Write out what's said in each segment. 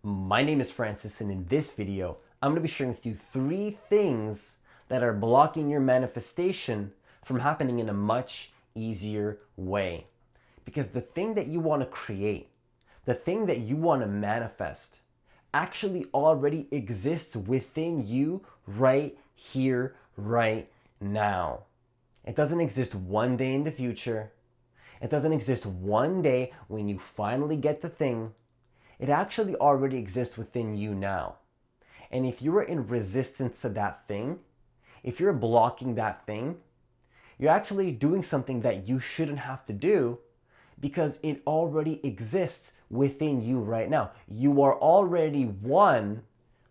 My name is Francis, and in this video, I'm going to be sharing with you 3 things that are blocking your manifestation from happening in a much easier way. Because the thing that you want to create, the thing that you want to manifest, actually already exists within you right here, right now. It doesn't exist one day in the future. It doesn't exist one day when you finally get the thing. It actually already exists within you now. And if you are in resistance to that thing, if you're blocking that thing, you're actually doing something that you shouldn't have to do because it already exists within you right now. You are already one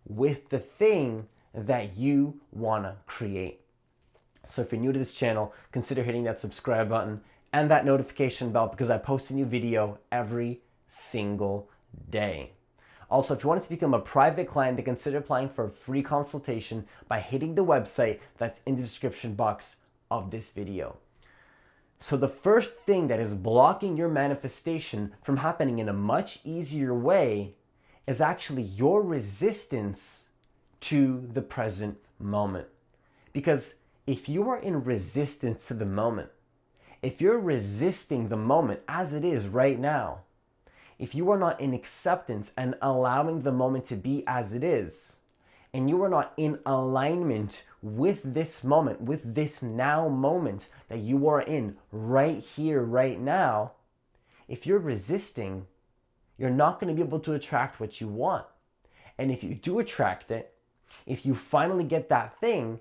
with the thing that you want to create. So if you're new to this channel, consider hitting that subscribe button and that notification bell because I post a new video every single day. Also, if you want to become a private client, then consider applying for a free consultation by hitting the website that's in the description box of this video. So the first thing that is blocking your manifestation from happening in a much easier way is actually your resistance to the present moment. Because if you are in resistance to the moment, if you're resisting the moment as it is right now, if you are not in acceptance and allowing the moment to be as it is, and you are not in alignment with this moment, with this now moment that you are in right here, right now, if you're resisting, you're not going to be able to attract what you want. And if you do attract it, if you finally get that thing,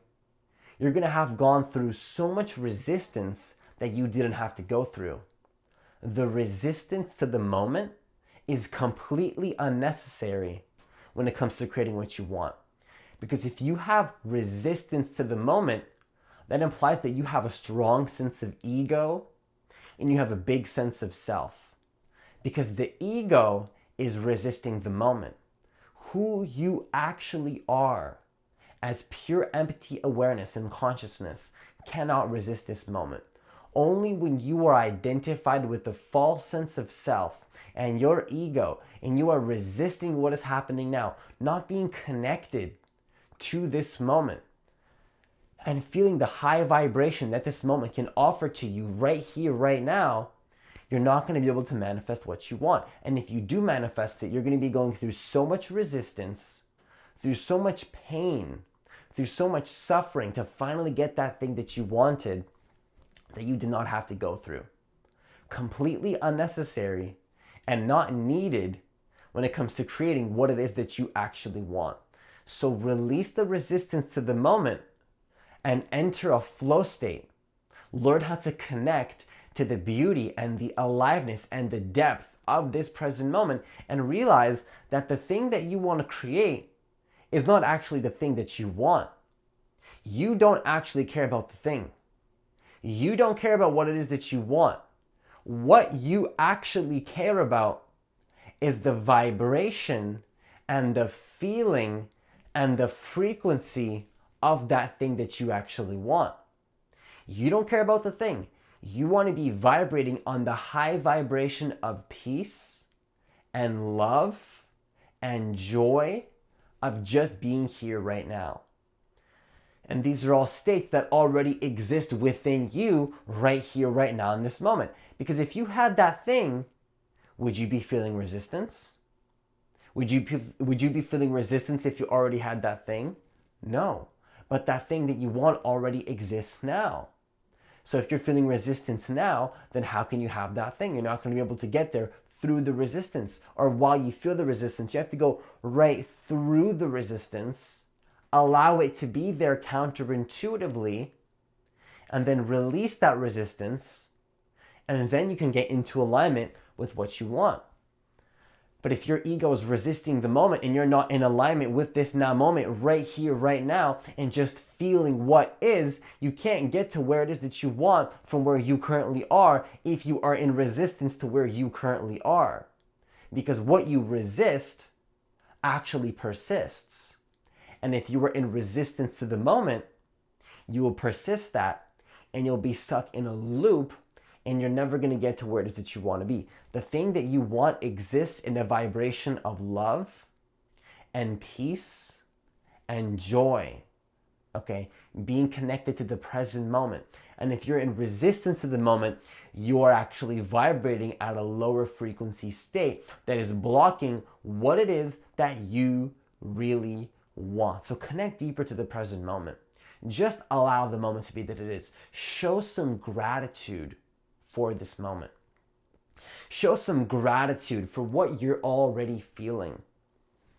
you're going to have gone through so much resistance that you didn't have to go through. The resistance to the moment is completely unnecessary when it comes to creating what you want. Because if you have resistance to the moment, that implies that you have a strong sense of ego and you have a big sense of self. Because the ego is resisting the moment. Who you actually are as pure empty awareness and consciousness cannot resist this moment. Only when you are identified with the false sense of self and your ego, and you are resisting what is happening now, not being connected to this moment, and feeling the high vibration that this moment can offer to you right here, right now, you're not going to be able to manifest what you want. And if you do manifest it, you're going to be going through so much resistance, through so much pain, through so much suffering to finally get that thing that you wanted that you did not have to go through. Completely unnecessary and not needed when it comes to creating what it is that you actually want. So release the resistance to the moment and enter a flow state. Learn how to connect to the beauty and the aliveness and the depth of this present moment and realize that the thing that you want to create is not actually the thing that you want. You don't actually care about the thing. You don't care about what it is that you want. What you actually care about is the vibration and the feeling and the frequency of that thing that you actually want. You don't care about the thing. You want to be vibrating on the high vibration of peace and love and joy of just being here right now. And these are all states that already exist within you right here, right now in this moment. Because if you had that thing, would you be feeling resistance? Would you be feeling resistance if you already had that thing? No. But that thing that you want already exists now. So if you're feeling resistance now, then how can you have that thing? You're not going to be able to get there through the resistance. Or while you feel the resistance, you have to go right through the resistance, allow it to be there counterintuitively, and then release that resistance, and then you can get into alignment with what you want. But if your ego is resisting the moment and you're not in alignment with this now moment right here, right now, and just feeling what is, you can't get to where it is that you want from where you currently are if you are in resistance to where you currently are. Because what you resist actually persists. And if you are in resistance to the moment, you will persist that and you'll be stuck in a loop and you're never going to get to where it is that you want to be. The thing that you want exists in a vibration of love and peace and joy. Okay, being connected to the present moment. And if you're in resistance to the moment, you are actually vibrating at a lower frequency state that is blocking what it is that you really want. So connect deeper to the present moment. Just allow the moment to be that it is. Show some gratitude for this moment. Show some gratitude for what you're already feeling.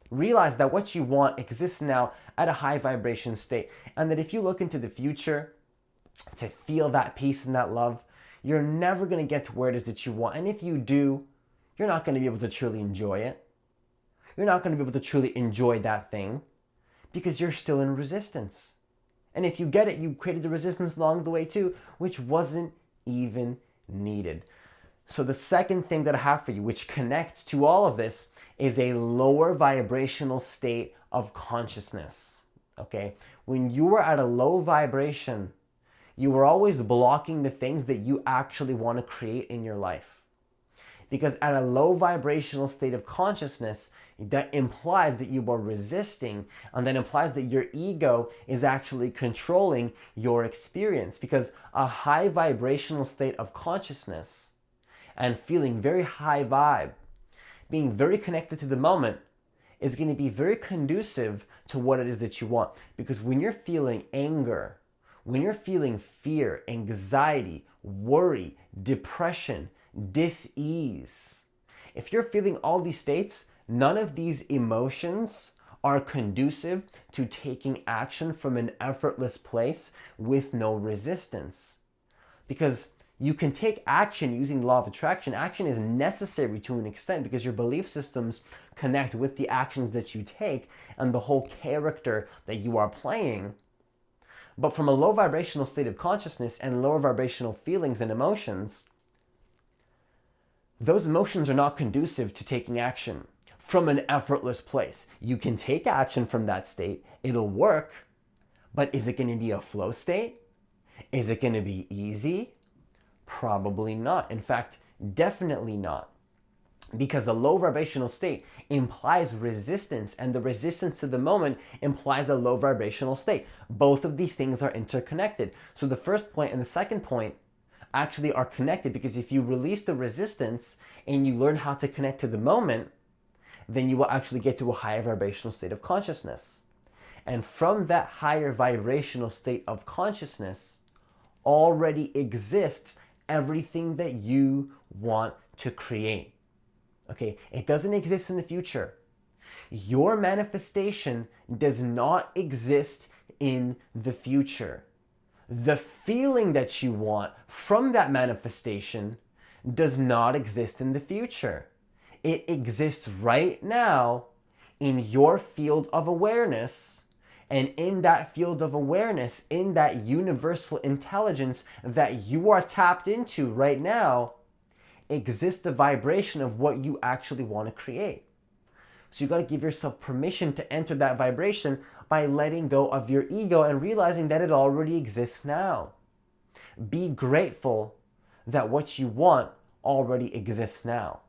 Realize that what you want exists now at a high vibration state, and that if you look into the future to feel that peace and that love, you're never going to get to where it is that you want. And if you do, you're not going to be able to truly enjoy it. You're not going to be able to truly enjoy that thing because you're still in resistance. And if you get it, you created the resistance along the way too, which wasn't even needed. So the second thing that I have for you, which connects to all of this, is a lower vibrational state of consciousness. Okay? When you are at a low vibration, you are always blocking the things that you actually want to create in your life. Because at a low vibrational state of consciousness, that implies that you are resisting, and that implies that your ego is actually controlling your experience. Because a high vibrational state of consciousness and feeling very high vibe, being very connected to the moment, is going to be very conducive to what it is that you want. Because when you're feeling anger, when you're feeling fear, anxiety, worry, depression, dis-ease, if you're feeling all these states, none of these emotions are conducive to taking action from an effortless place with no resistance. Because you can take action using the law of attraction. Action is necessary to an extent because your belief systems connect with the actions that you take and the whole character that you are playing. But from a low vibrational state of consciousness and lower vibrational feelings and emotions, those emotions are not conducive to taking action from an effortless place. You can take action from that state, it'll work, but is it going to be a flow state? Is it going to be easy? Probably not. In fact, definitely not. Because a low vibrational state implies resistance, and the resistance to the moment implies a low vibrational state. Both of these things are interconnected. So the first point and the second point actually are connected, because if you release the resistance and you learn how to connect to the moment, then you will actually get to a higher vibrational state of consciousness. And from that higher vibrational state of consciousness already exists everything that you want to create. Okay, it doesn't exist in the future. Your manifestation does not exist in the future. The feeling that you want from that manifestation does not exist in the future. It exists right now in your field of awareness, and in that field of awareness, in that universal intelligence that you are tapped into right now, exists the vibration of what you actually want to create. So you got to give yourself permission to enter that vibration by letting go of your ego and realizing that it already exists now. Be grateful that what you want already exists now.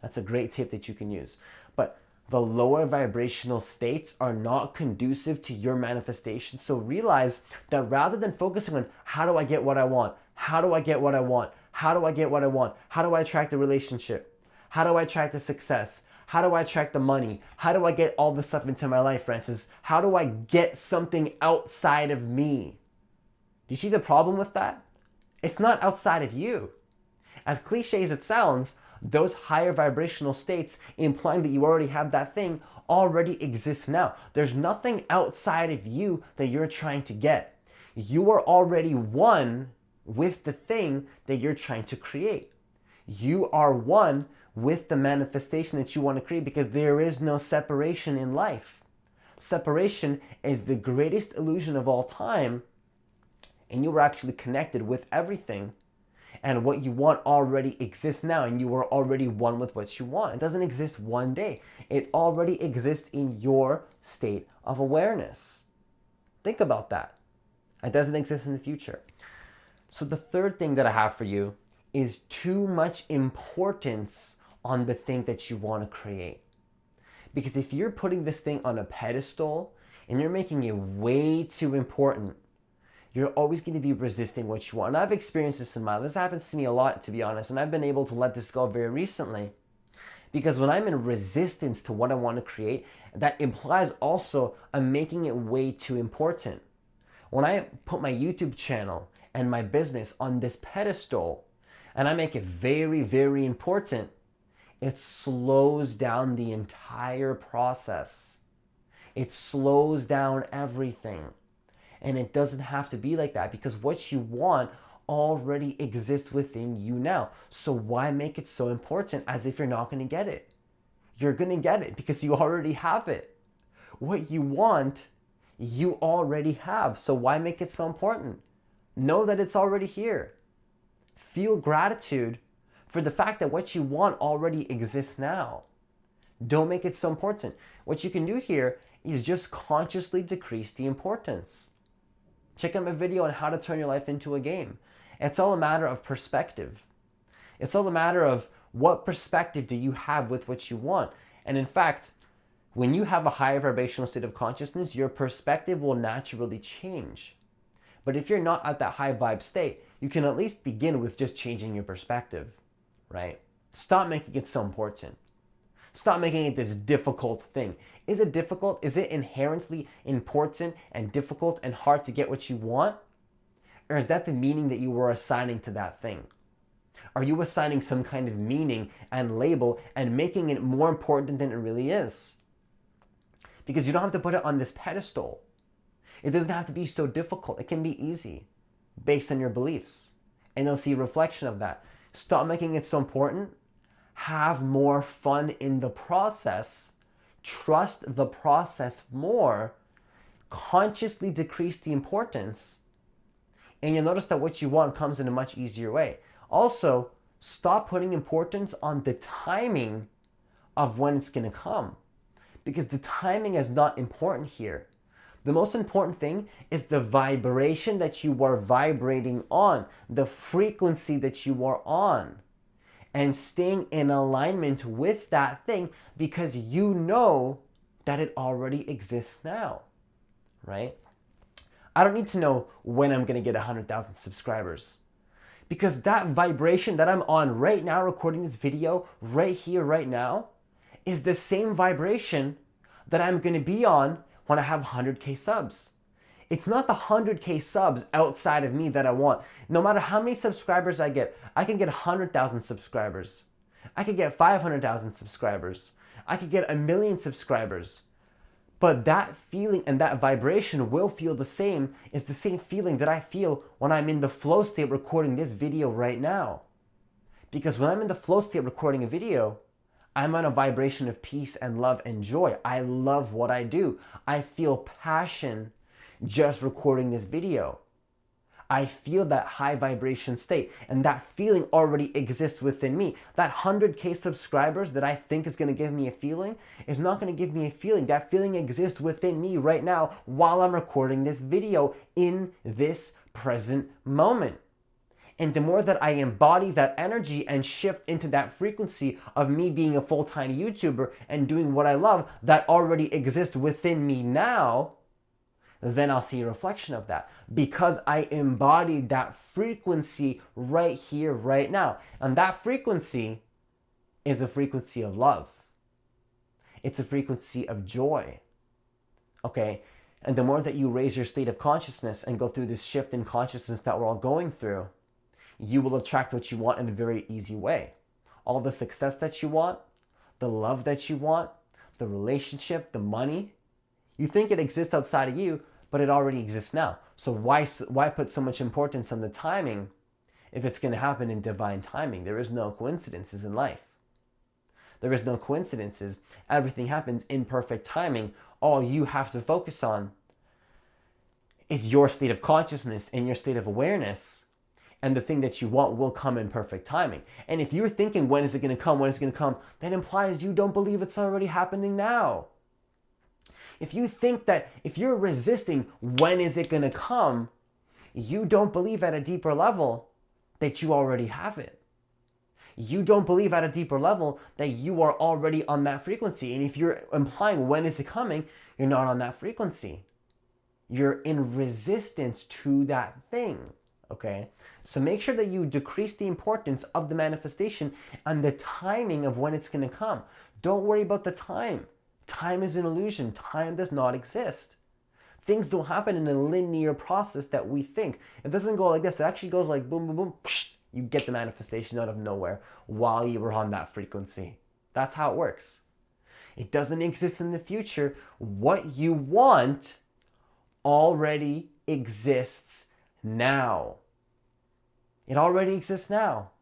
That's a great tip that you can use. But the lower vibrational states are not conducive to your manifestation. So realize that rather than focusing on how do I get what I want, how do I get what I want, how do I get what I want, how do I attract the relationship, how do I attract the success, how do I attract the money, how do I get all this stuff into my life, Francis, how do I get something outside of me? Do you see the problem with that? It's not outside of you. As cliche as it sounds, those higher vibrational states implying that you already have that thing already exists now. There's nothing outside of you that you're trying to get. You are already one with the thing that you're trying to create. You are one with the manifestation that you want to create, because there is no separation in life. Separation is the greatest illusion of all time, and you are actually connected with everything. And what you want already exists now, and you are already one with what you want. It doesn't exist one day. It already exists in your state of awareness. Think about that. It doesn't exist in the future. So the third thing that I have for you is too much importance on the thing that you want to create. Because if you're putting this thing on a pedestal and you're making it way too important, you're always going to be resisting what you want. And I've experienced this in my life. This happens to me a lot, to be honest, and I've been able to let this go very recently. Because when I'm in resistance to what I want to create, that implies also I'm making it way too important. When I put my YouTube channel and my business on this pedestal and I make it very, very important, it slows down the entire process. It slows down everything. And it doesn't have to be like that, because what you want already exists within you now. So why make it so important as if you're not going to get it? You're going to get it because you already have it. What you want, you already have. So why make it so important? Know that it's already here. Feel gratitude for the fact that what you want already exists now. Don't make it so important. What you can do here is just consciously decrease the importance. Check out my video on how to turn your life into a game. It's all a matter of perspective. It's all a matter of what perspective do you have with what you want. And in fact, when you have a higher vibrational state of consciousness, your perspective will naturally change. But if you're not at that high vibe state, you can at least begin with just changing your perspective, right? Stop making it so important. Stop making it this difficult thing. Is it difficult? Is it inherently important and difficult and hard to get what you want? Or is that the meaning that you were assigning to that thing? Are you assigning some kind of meaning and label and making it more important than it really is? Because you don't have to put it on this pedestal. It doesn't have to be so difficult. It can be easy based on your beliefs. And you'll see a reflection of that. Stop making it so important. Have more fun in the process. Trust the process more. Consciously decrease the importance. And you'll notice that what you want comes in a much easier way. Also, stop putting importance on the timing of when it's going to come. Because the timing is not important here. The most important thing is the vibration that you are vibrating on, the frequency that you are on, and staying in alignment with that thing because you know that it already exists now, right? I don't need to know when I'm going to get 100,000 subscribers, because that vibration that I'm on right now, recording this video right here, right now, is the same vibration that I'm going to be on when I have 100K subs. It's not the 100K subs outside of me that I want. No matter how many subscribers I get, I can get 100,000 subscribers. I could get 500,000 subscribers. I could get 1 million subscribers. But that feeling and that vibration will feel the same as the same feeling that I feel when I'm in the flow state recording this video right now. Because when I'm in the flow state recording a video, I'm on a vibration of peace and love and joy. I love what I do. I feel passion just recording this video. I feel that high vibration state, and that feeling already exists within me. That 100K subscribers that I think is going to give me a feeling is not going to give me a feeling. That feeling exists within me right now while I'm recording this video in this present moment. And the more that I embody that energy and shift into that frequency of me being a full-time YouTuber and doing what I love that already exists within me now, then I'll see a reflection of that because I embodied that frequency right here, right now. And that frequency is a frequency of love. It's a frequency of joy. Okay? And the more that you raise your state of consciousness and go through this shift in consciousness that we're all going through, you will attract what you want in a very easy way. All the success that you want, the love that you want, the relationship, the money, you think it exists outside of you, but it already exists now. So why put so much importance on the timing if it's going to happen in divine timing? There is no coincidences in life. There is no coincidences. Everything happens in perfect timing. All you have to focus on is your state of consciousness and your state of awareness. And the thing that you want will come in perfect timing. And if you're thinking, when is it going to come? When is it going to come? That implies you don't believe it's already happening now. If you think that if you're resisting, when is it going to come? You don't believe at a deeper level that you already have it. You don't believe at a deeper level that you are already on that frequency. And if you're implying when is it coming, you're not on that frequency. You're in resistance to that thing, okay? So make sure that you decrease the importance of the manifestation and the timing of when it's going to come. Don't worry about the time. Time is an illusion. Time does not exist. Things don't happen in a linear process that we think. It doesn't go like this. It actually goes like boom, boom, boom. You get the manifestation out of nowhere while you were on that frequency. That's how it works. It doesn't exist in the future. What you want already exists now. It already exists now.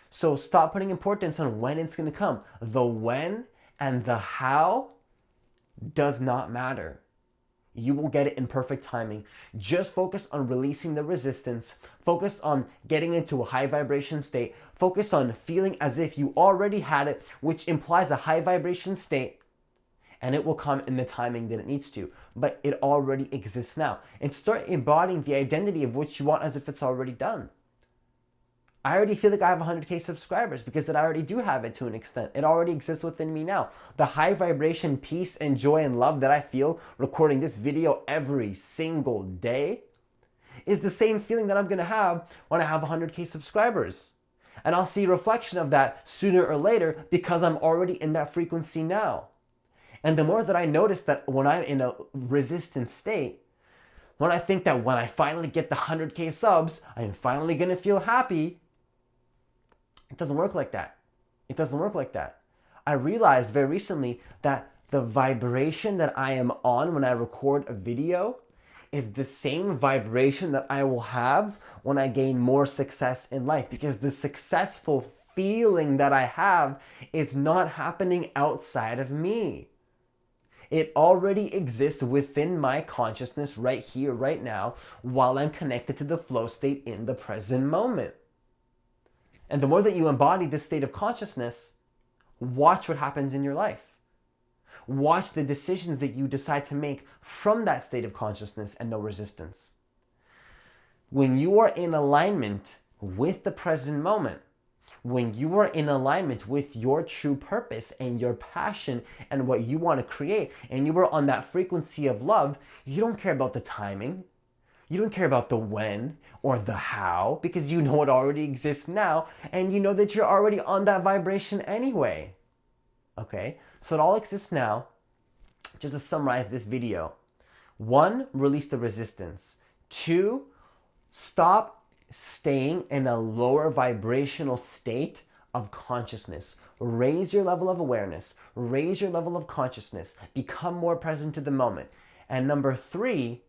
So stop putting importance on when it's going to come. The when and the how does not matter. You will get it in perfect timing. Just focus on releasing the resistance. Focus on getting into a high vibration state. Focus on feeling as if you already had it, which implies a high vibration state, and it will come in the timing that it needs to. But it already exists now. And start embodying the identity of what you want as if it's already done. I already feel like I have 100K subscribers because I already do have it to an extent. It already exists within me now. The high vibration, peace, and joy and love that I feel recording this video every single day is the same feeling that I'm going to have when I have 100K subscribers. And I'll see a reflection of that sooner or later because I'm already in that frequency now. And the more that I notice that when I'm in a resistant state, when I think that when I finally get the 100K subs, I'm finally going to feel happy, it doesn't work like that. It doesn't work like that. I realized very recently that the vibration that I am on when I record a video is the same vibration that I will have when I gain more success in life, because the successful feeling that I have is not happening outside of me. It already exists within my consciousness right here, right now, while I'm connected to the flow state in the present moment. And the more that you embody this state of consciousness, watch what happens in your life. Watch the decisions that you decide to make from that state of consciousness and no resistance. When you are in alignment with the present moment, when you are in alignment with your true purpose and your passion and what you want to create, and you are on that frequency of love, you don't care about the timing. You don't care about the when or the how, because you know it already exists now, and you know that you're already on that vibration anyway. Okay, so it all exists now. Just to summarize this video. 1, release the resistance. 2, stop staying in a lower vibrational state of consciousness. Raise your level of awareness. Raise your level of consciousness. Become more present to the moment. And number 3,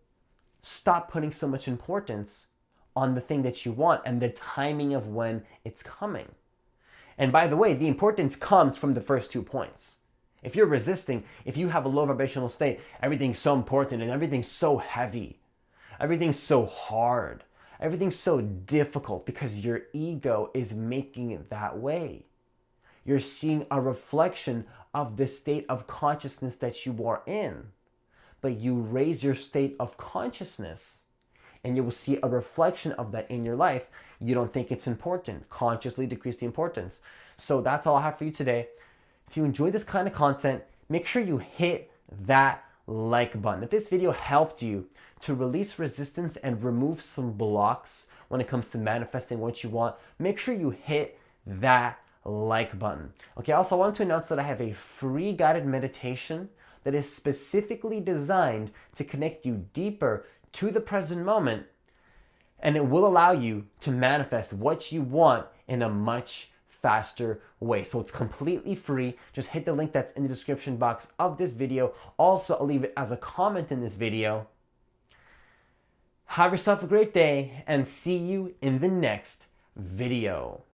stop putting so much importance on the thing that you want and the timing of when it's coming. And by the way, the importance comes from the first 2 points. If you're resisting, if you have a low vibrational state, everything's so important and everything's so heavy. Everything's so hard. Everything's so difficult because your ego is making it that way. You're seeing a reflection of the state of consciousness that you are in. But you raise your state of consciousness and you will see a reflection of that in your life. You don't think it's important. Consciously decrease the importance. So that's all I have for you today. If you enjoy this kind of content, make sure you hit that like button. If this video helped you to release resistance and remove some blocks when it comes to manifesting what you want, make sure you hit that like button. Okay, also I want to announce that I have a free guided meditation that is specifically designed to connect you deeper to the present moment, and it will allow you to manifest what you want in a much faster way. So it's completely free. Just hit the link that's in the description box of this video. Also, I'll leave it as a comment in this video. Have yourself a great day and see you in the next video.